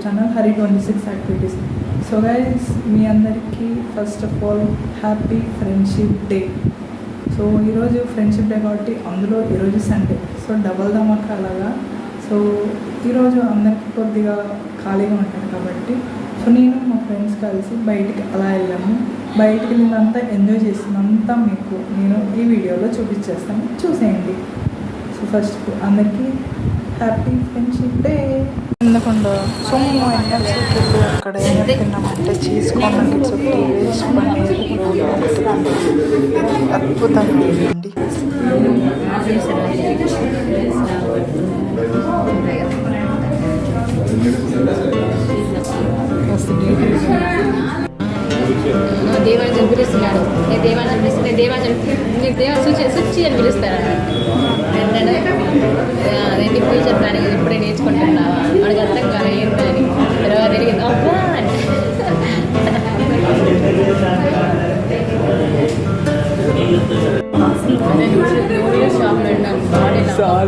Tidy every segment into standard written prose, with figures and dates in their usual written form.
Channel Hari26 activities. So guys, మీ అందరికీ first of all happy friendship day. So ఈరోజు friendship day కాబట్టి అందులో ఈరోజు సండే, సో డబల్ ధమాకా అలాగా. సో ఈరోజు అందరికీ కొద్దిగా ఖాళీగా ఉంటాను కాబట్టి సో నేను మా ఫ్రెండ్స్ కలిసి బయటికి అలా వెళ్ళాము. బయటికి వెళ్ళినంతా ఎంజాయ్ చేసినంతా మీకు నేను ఈ వీడియోలో చూపించేస్తాను, చూసేయండి. సో ఫస్ట్ అందరికీ హ్యాపీ ఫ్రెండ్షిప్ డే. ఎందుకుండా సో మేము ఎన్ఎఫ్సీకి అక్కడ ఏం తిన్నామంటే cheese corn nuggets, veg paneer అద్భుతంగా ఉందండి. దేవాన్ని పిలుస్తున్నాడు, దేవాన్ని పిలుస్తుంది, దేవాన్ని సుచి అని పిలుస్తారు. అదేంటి ఫ్యూచర్ ప్లానింగ్ ఇప్పుడే నేర్చుకుంటున్నావా, మనకు అర్థం కాదు ఏంటని. తర్వాత తెలియదు అబ్బా షాప్లో బాడీ ఉంటుంది.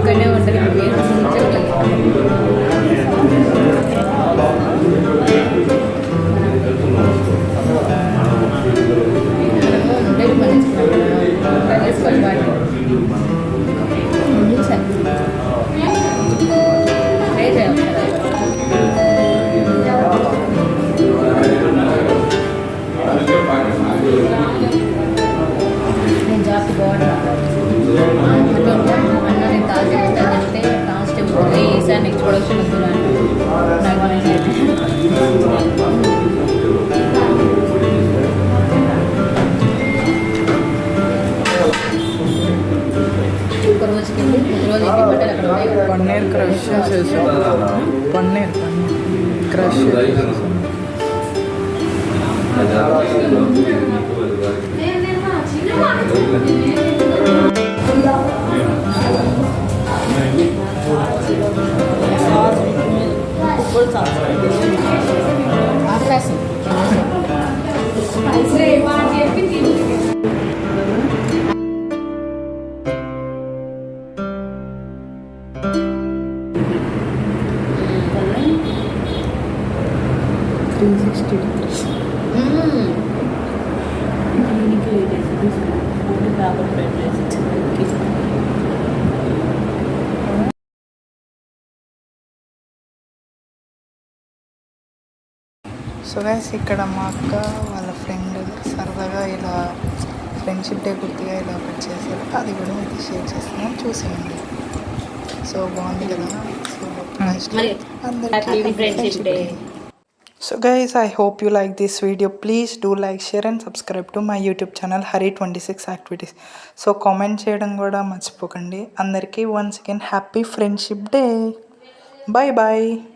నెక్స్ట్ ప్రొడక్షన్ పన్నీర్ క్రష్ చేసాం. పన్నీర్ క్రష్ సో గైస్, ఇక్కడ మా అక్క వాళ్ళ ఫ్రెండ్ సరదాగా ఇలా ఫ్రెండ్షిప్ డే గుర్తుగా ఇలా ఒకటి చేశారు, అది కూడా మీకు షేర్ చేస్తున్నాను, చూసేయండి. సో బాగుంది కదా. So guys, I hope you like this video. Please do like, share and subscribe to my YouTube channel Hari26 activities. So comment చేయడం కూడా మర్చిపోకండి. అందరికీ once again happy friendship day. Bye bye.